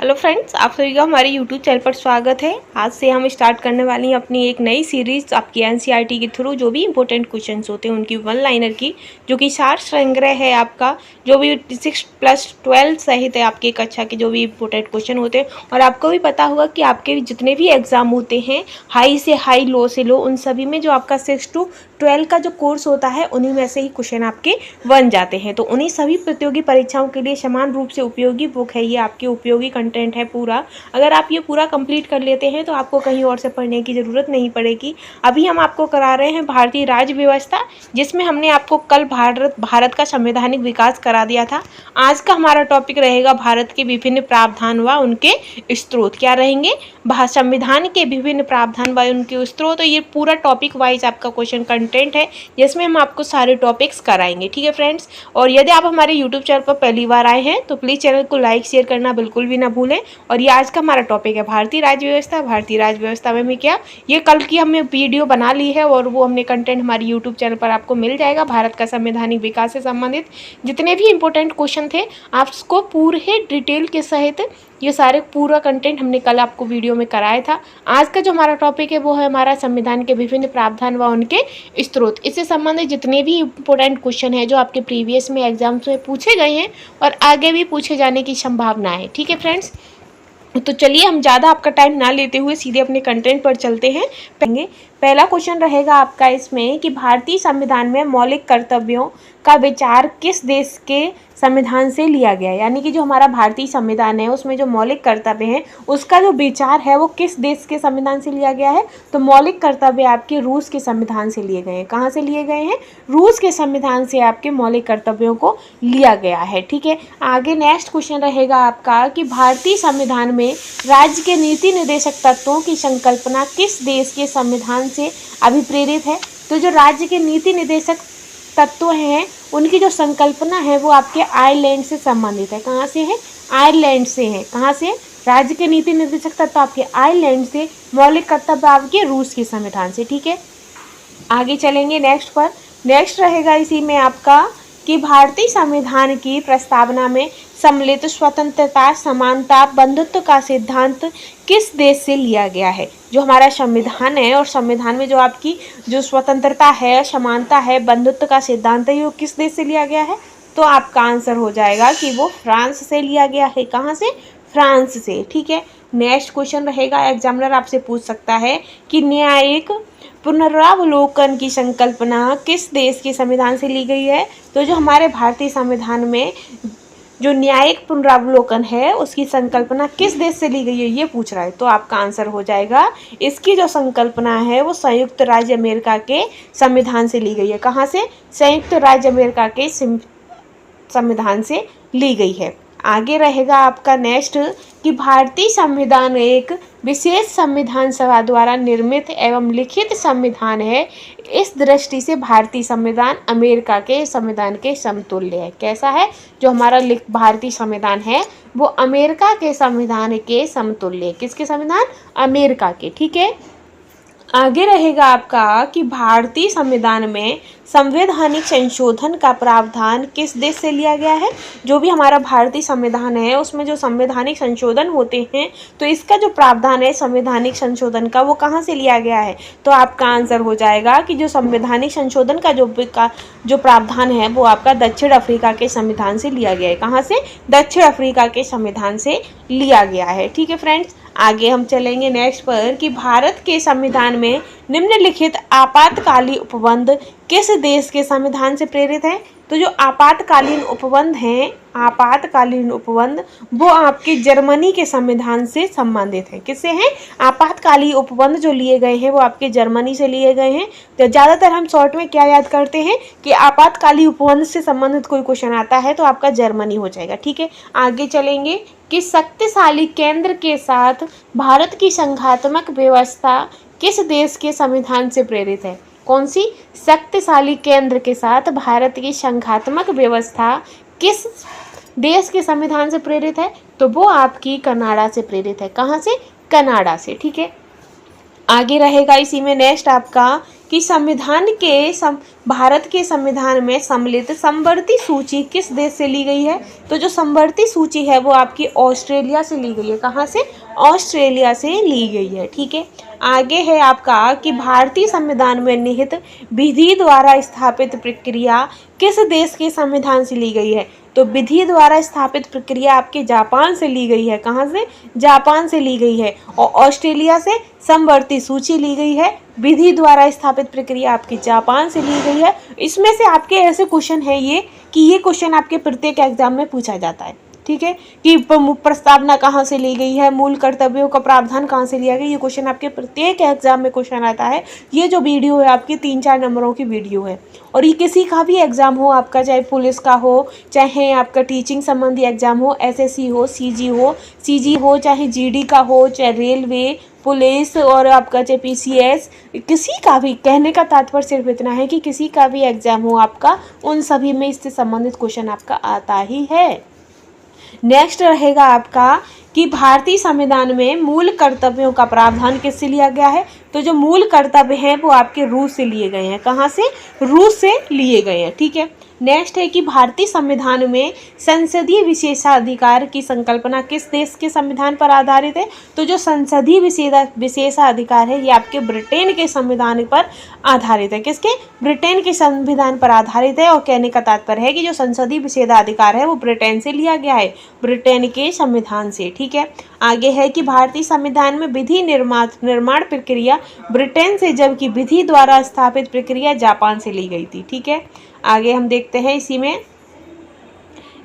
Hello friends, आप सभी का हमारे यूट्यूब चैनल पर स्वागत है। आज से हम स्टार्ट करने वाली हैं अपनी एक नई सीरीज़ आपकी एनसीईआरटी के थ्रू जो भी इंपॉर्टेंट क्वेश्चंस होते हैं उनकी वन लाइनर की, जो कि सार संग्रह है आपका, जो भी 6+12 सहित है आपकी कक्षा के जो भी इंपॉर्टेंट क्वेश्चन होते हैं। और आपको भी पता होगा कि आपके जितने भी एग्जाम होते हैं, हाई से हाई, लो से लो, उन सभी में जो आपका 6 to 12 का जो कोर्स होता है उन्हीं में से ही क्वेश्चन आपके बन जाते हैं। तो उन्हीं सभी प्रतियोगी परीक्षाओं के लिए समान रूप से उपयोगी बुक है ये, आपकी उपयोगी कंटेंट है पूरा। अगर आप ये पूरा कंप्लीट कर लेते हैं तो आपको कहीं और से पढ़ने की ज़रूरत नहीं पड़ेगी। अभी हम आपको करा रहे हैं भारतीय राज्य व्यवस्था, जिसमें हमने आपको कल भारत का संवैधानिक विकास करा दिया था। आज का हमारा टॉपिक रहेगा भारत के विभिन्न प्रावधान व उनके स्रोत। क्या रहेंगे? संविधान के विभिन्न प्रावधान व उनके स्रोत। तो ये पूरा टॉपिक वाइज आपका क्वेश्चन कंटेंट है, जिसमें हम आपको सारे टॉपिक्स कराएंगे। ठीक है फ्रेंड्स, और यदि आप हमारे यूट्यूब चैनल पर पहली बार आए हैं तो प्लीज़ चैनल को लाइक शेयर करना बिल्कुल भी ना भूलें। और ये आज का हमारा टॉपिक है भारतीय राज्य व्यवस्था। भारतीय राज्य व्यवस्था में क्या, ये कल की हमने वीडियो बना ली है और वो हमने कंटेंट हमारे यूट्यूब चैनल पर आपको मिल जाएगा। भारत का संवैधानिक विकास से संबंधित जितने भी इंपॉर्टेंट क्वेश्चन थे, आपको पूरे डिटेल के सहित ये सारे पूरा कंटेंट हमने कल आपको वीडियो में कराया था। आज का जो हमारा टॉपिक है वो है हमारा संविधान के विभिन्न प्रावधान व उनके स्रोत। इससे संबंधित जितने भी इंपॉर्टेंट क्वेश्चन है जो आपके प्रीवियस में एग्जाम्स में पूछे गए हैं और आगे भी पूछे जाने की संभावना है। ठीक है फ्रेंड्स, तो चलिए हम ज़्यादा आपका टाइम ना लेते हुए सीधे अपने कंटेंट पर चलते हैं। पहला क्वेश्चन रहेगा आपका इसमें कि भारतीय संविधान में मौलिक कर्तव्यों का विचार किस देश के संविधान से लिया गया है। यानी कि जो हमारा भारतीय संविधान है उसमें जो मौलिक कर्तव्य हैं उसका जो विचार है वो किस देश के संविधान से लिया गया है। तो मौलिक कर्तव्य आपके रूस के संविधान से लिए गए हैं। कहाँ से लिए गए हैं? रूस के संविधान से आपके मौलिक कर्तव्यों को लिया गया है। ठीक है, आगे नेक्स्ट क्वेश्चन रहेगा आपका कि भारतीय संविधान में राज्य के नीति निर्देशक तत्वों की संकल्पना किस देश के संविधान से अभिप्रेरित है। तो जो राज्य के नीति निर्देशक तत्व हैं उनकी जो संकल्पना है वो आपके आयरलैंड से संबंधित है। कहाँ से है? आयरलैंड से है। कहाँ से? राज्य के नीति निर्देशक तत्व आपके आयरलैंड से, मौलिक कर्तव्य आपके रूस के संविधान से। ठीक है, आगे चलेंगे नेक्स्ट पर। नेक्स्ट रहेगा इसी में आपका कि भारतीय संविधान की प्रस्तावना में सम्मिलित स्वतंत्रता, समानता, बंधुत्व का सिद्धांत किस देश से लिया गया है। जो हमारा संविधान है और संविधान में जो आपकी जो स्वतंत्रता है, समानता है, बंधुत्व का सिद्धांत है, वो किस देश से लिया गया है। तो आपका आंसर हो जाएगा कि वो फ्रांस से लिया गया है। कहाँ से? फ्रांस से। ठीक है, नेक्स्ट क्वेश्चन रहेगा, एग्जामिनर आपसे पूछ सकता है कि न्यायिक पुनरावलोकन की संकल्पना किस देश के संविधान से ली गई है। तो जो हमारे भारतीय संविधान में जो न्यायिक पुनरावलोकन है उसकी संकल्पना किस देश से ली गई है ये पूछ रहा है। तो आपका आंसर हो जाएगा, इसकी जो संकल्पना है वो संयुक्त राज्य अमेरिका के संविधान से ली गई है। कहाँ से? संयुक्त राज्य अमेरिका के संविधान से ली गई है। आगे रहेगा आपका नेक्स्ट कि भारतीय संविधान एक विशेष संविधान सभा द्वारा निर्मित एवं लिखित संविधान है। इस दृष्टि से भारतीय संविधान अमेरिका के संविधान के समतुल्य है। कैसा है? जो हमारा भारतीय संविधान है वो अमेरिका के संविधान के समतुल्य है। किसके संविधान? अमेरिका के। ठीक है, आगे रहेगा आपका कि भारतीय संविधान में संवैधानिक संशोधन का प्रावधान किस देश से लिया गया है। जो भी हमारा भारतीय संविधान है उसमें जो संवैधानिक संशोधन होते हैं तो इसका जो प्रावधान है संवैधानिक संशोधन का वो कहाँ से लिया गया है। तो आपका आंसर हो जाएगा कि जो संवैधानिक संशोधन का जो प्रावधान है वो आपका दक्षिण अफ्रीका के संविधान से लिया गया है। कहाँ से? दक्षिण अफ्रीका के संविधान से लिया गया है। ठीक है फ्रेंड्स, आगे हम चलेंगे नेक्स्ट पर कि भारत के संविधान में निम्नलिखित आपातकालीन उपबंध किस देश के संविधान से प्रेरित है। तो जो आपातकालीन उपबंध हैं, आपातकालीन उपबंध वो आपके जर्मनी के संविधान से संबंधित है। किससे हैं? आपातकालीन उपबंध जो लिए गए हैं वो आपके जर्मनी से लिए गए हैं। तो ज़्यादातर हम शॉर्ट में क्या याद करते हैं कि आपातकालीन उपबंध से संबंधित कोई क्वेश्चन आता है तो आपका जर्मनी हो जाएगा। ठीक है, आगे चलेंगे कि शक्तिशाली केंद्र के साथ भारत की संघात्मक व्यवस्था किस देश के संविधान से प्रेरित है। कौन सी? शक्तिशाली केंद्र के साथ भारत की संघात्मक व्यवस्था किस देश के संविधान से प्रेरित है। तो वो आपकी कनाडा से प्रेरित है। कहाँ से? कनाडा से। ठीक है, आगे रहेगा इसी में नेक्स्ट आपका कि संविधान के भारत के संविधान में सम्मिलित समवर्ती सूची किस देश से ली गई है। तो जो समवर्ती सूची है वो आपकी ऑस्ट्रेलिया से ली गई है। कहाँ से? ऑस्ट्रेलिया से ली गई है। ठीक है, आगे है आपका कि भारतीय संविधान में निहित विधि द्वारा स्थापित प्रक्रिया किस देश के संविधान से ली गई है। तो विधि द्वारा स्थापित प्रक्रिया आपके जापान से ली गई है। कहाँ से? जापान से ली गई है। और ऑस्ट्रेलिया से समवर्ती सूची ली गई है। विधि द्वारा स्थापित प्रक्रिया आपकी जापान से ली गई है। इसमें से आपके ऐसे क्वेश्चन है ये कि ये क्वेश्चन आपके प्रत्येक एग्जाम में पूछा जाता है। ठीक है, कि प्रस्तावना कहाँ से ली गई है, मूल कर्तव्यों का प्रावधान कहाँ से लिया गया, ये क्वेश्चन आपके प्रत्येक एग्जाम में क्वेश्चन आता है। ये जो वीडियो है आपकी 3-4 नंबरों की वीडियो है और ये किसी का भी एग्जाम हो आपका, चाहे पुलिस का हो, चाहे आपका टीचिंग संबंधी एग्जाम हो, एसएससी हो, सीजी हो, चाहे जीडी का हो, चाहे रेलवे, पुलिस और आपका चाहे पीसीएस, किसी का भी, कहने का तात्पर्य सिर्फ इतना है कि किसी का भी एग्जाम हो आपका, उन सभी में इससे संबंधित क्वेश्चन आपका आता ही है। नेक्स्ट रहेगा आपका कि भारतीय संविधान में मूल कर्तव्यों का प्रावधान किससे लिया गया है। तो जो मूल कर्तव्य हैं वो आपके रूस से लिए गए हैं। कहाँ से? रूस से लिए गए हैं। ठीक है, नेक्स्ट है कि भारतीय संविधान में संसदीय विशेषाधिकार की संकल्पना किस देश के संविधान पर आधारित है। तो जो संसदीय विशेषाधिकार है ये आपके ब्रिटेन के संविधान पर आधारित है। किसके? ब्रिटेन के संविधान पर आधारित है। और कहने का तात्पर्य है कि जो संसदीय विशेषाधिकार है वो ब्रिटेन से लिया गया है, ब्रिटेन के संविधान से। ठीक है, आगे है कि भारतीय संविधान में विधि निर्माण प्रक्रिया ब्रिटेन से, जबकि विधि द्वारा स्थापित प्रक्रिया जापान से ली गई थी। ठीक है, आगे हम देखते हैं इसी में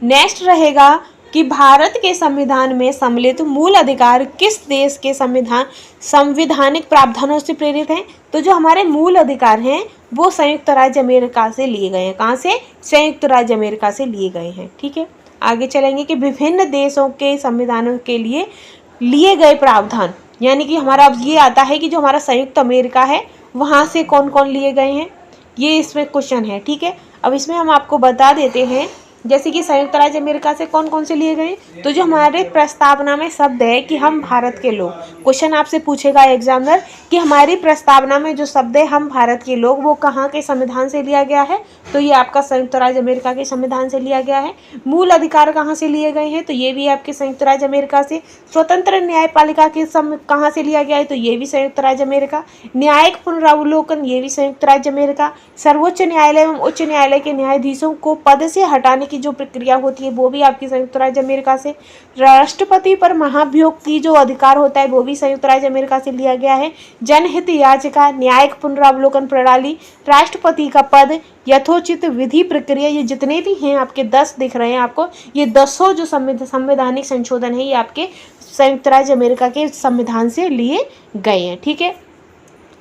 नेक्स्ट रहेगा कि भारत के संविधान में सम्मिलित मूल अधिकार किस देश के संवैधानिक प्रावधानों से प्रेरित हैं। तो जो हमारे मूल अधिकार हैं वो संयुक्त राज्य अमेरिका से लिए गए हैं। कहाँ से? संयुक्त राज्य अमेरिका से लिए गए हैं। ठीक है, आगे चलेंगे कि विभिन्न देशों के संविधानों के लिए गए प्रावधान, यानी कि हमारा अब ये आता है कि जो हमारा संयुक्त अमेरिका है वहाँ से कौन कौन लिए गए हैं, ये इसमें क्वेश्चन है। ठीक है, अब इसमें हम आपको बता देते हैं जैसे कि संयुक्त राज्य अमेरिका से कौन कौन से लिए गए। तो जो हमारे प्रस्तावना में शब्द है कि हम भारत के लोग, क्वेश्चन आपसे पूछेगा एग्जामिनर कि हमारी प्रस्तावना में जो शब्द है हम भारत के लोग, वो कहाँ के संविधान से लिया गया है। तो ये आपका संयुक्त राज्य अमेरिका के संविधान से लिया गया है। मूल अधिकार कहाँ से लिए गए हैं। तो ये भी आपके संयुक्त राज्य अमेरिका से। स्वतंत्र न्यायपालिका के कहाँ से लिया गया है। तो ये भी संयुक्त राज्य अमेरिका। न्यायिक पुनरावलोकन ये भी संयुक्त राज्य अमेरिका। सर्वोच्च न्यायालय एवं उच्च न्यायालय के न्यायाधीशों को पद से हटाने जो प्रक्रिया होती है वो भी आपकी संयुक्त राज्य अमेरिका से। राष्ट्रपति पर महाभियोग की जो अधिकार होता है वो भी संयुक्त राज्य अमेरिका से लिया गया है। जनहित याचिका, न्यायिक पुनरावलोकन प्रणाली, राष्ट्रपति का पद, यथोचित विधि प्रक्रिया, ये जितने भी हैं आपके 10 दिख रहे हैं आपको, ये 10 जो संवैधानिक संशोधन है ये आपके संयुक्त राज्य अमेरिका के संविधान से लिए गए हैं। ठीक है,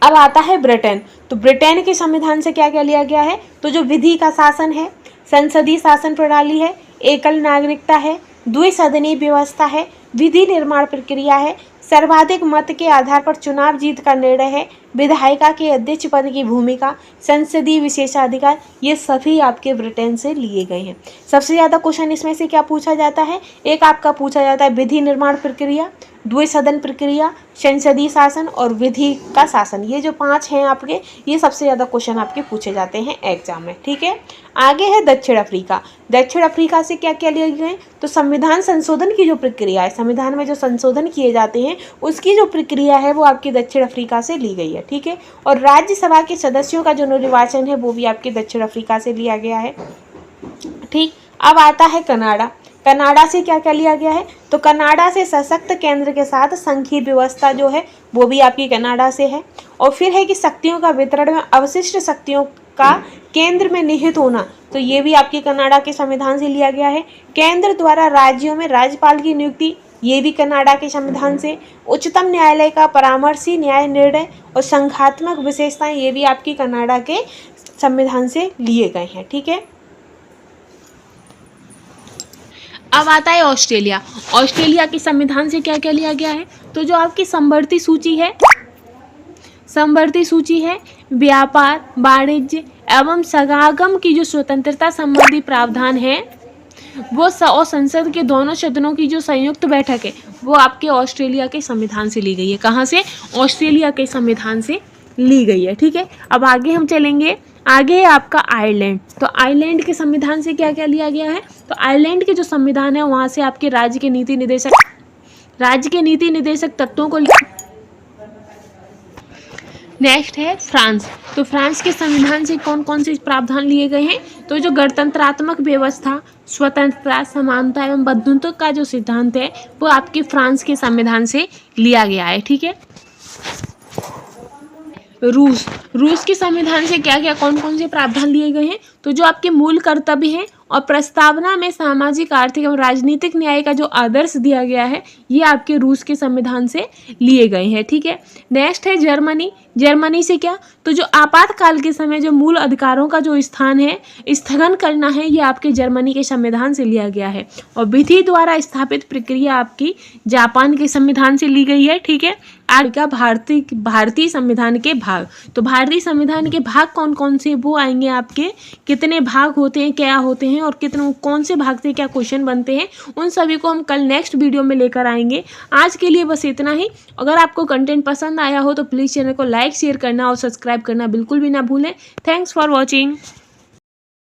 अब आता है ब्रिटेन। तो ब्रिटेन के संविधान से क्या क्या लिया गया है। तो जो विधि का शासन है, संसदीय शासन प्रणाली है, एकल नागरिकता है, द्विसदनीय व्यवस्था है, विधि निर्माण प्रक्रिया है, सर्वाधिक मत के आधार पर चुनाव जीत का निर्णय है, विधायिका के अध्यक्ष पद की भूमिका, संसदीय विशेषाधिकार, ये सभी आपके ब्रिटेन से लिए गए हैं। सबसे ज़्यादा क्वेश्चन इसमें से क्या पूछा जाता है। एक आपका पूछा जाता है विधि निर्माण प्रक्रिया, द्विसदन प्रक्रिया, संसदीय शासन और विधि का शासन। ये जो 5 हैं आपके, ये सबसे ज़्यादा क्वेश्चन आपके पूछे जाते हैं एग्जाम में। ठीक है, आगे है दक्षिण अफ्रीका। दक्षिण अफ्रीका से क्या क्या लिए गए। तो संविधान संशोधन की जो प्रक्रिया है, संविधान में जो संशोधन किए जाते हैं उसकी जो प्रक्रिया है वो आपकी दक्षिण अफ्रीका से ली गई है। ठीक है, और राज्यसभा के सदस्यों का जो निर्वाचन है वो भी आपके दक्षिण अफ्रीका से लिया गया है। ठीक, अब आता है कनाडा। कनाडा से क्या क्या लिया गया है। तो कनाडा से सशक्त केंद्र के साथ संघीय व्यवस्था जो है वो भी आपकी कनाडा से है। और फिर है कि शक्तियों का वितरण में अवशिष्ट शक्तियों का केंद्र में निहित होना, तो ये भी आपके कनाडा के संविधान से लिया गया है। केंद्र द्वारा राज्यों में राज्यपाल की नियुक्ति, ये भी कनाडा के संविधान से। उच्चतम न्यायालय का परामर्शी न्याय निर्णय और संघात्मक विशेषताएं, ये भी आपकी कनाडा के संविधान से लिए गए हैं। ठीक है, अब आता है ऑस्ट्रेलिया। ऑस्ट्रेलिया के संविधान से क्या क्या लिया गया है। तो जो आपकी समवर्ती सूची है व्यापार, वाणिज्य एवं समागम की जो स्वतंत्रता संबंधी प्रावधान है, वो और संसद के दोनों सदनों की जो संयुक्त बैठक है वो आपके ऑस्ट्रेलिया के संविधान से ली गई है। कहाँ से? ऑस्ट्रेलिया के संविधान से ली गई है। ठीक है, अब आगे हम चलेंगे। आगे है आपका आयरलैंड। तो आयरलैंड के संविधान से क्या क्या लिया गया है? तो आयरलैंड के जो संविधान है वहाँ से आपके राज्य के नीति निर्देशक तत्वों को। नेक्स्ट है फ्रांस। तो फ्रांस के संविधान से कौन कौन से प्रावधान लिए गए हैं? तो जो गणतंत्रात्मक व्यवस्था, स्वतंत्रता, समानता एवं बंधुत्व का जो सिद्धांत है वो आपके फ्रांस के संविधान से लिया गया है। ठीक है, रूस के संविधान से क्या क्या कौन कौन से प्रावधान लिए गए हैं? तो जो आपके मूल कर्तव्य हैं और प्रस्तावना में सामाजिक, आर्थिक एवं राजनीतिक न्याय का जो आदर्श दिया गया है ये आपके रूस के संविधान से लिए गए हैं। ठीक है, नेक्स्ट है जर्मनी से क्या? तो जो आपातकाल के समय जो मूल अधिकारों का जो स्थान है स्थगन करना है ये आपके जर्मनी के संविधान से लिया गया है। और विधि द्वारा स्थापित प्रक्रिया आपकी जापान के संविधान से ली गई है। ठीक है, आगे भारतीय संविधान के भाग। तो भारतीय संविधान के भाग कौन कौन से वो आएंगे आपके, कितने भाग होते हैं, क्या होते हैं और कितने कौन से भाग से क्या क्वेश्चन बनते हैं, उन सभी को हम कल नेक्स्ट वीडियो में लेकर आएंगे। आज के लिए बस इतना ही। अगर आपको कंटेंट पसंद आया हो तो प्लीज़ चैनल को लाइक, शेयर करना और सब्सक्राइब करना बिल्कुल भी ना भूलें। Thanks for watching.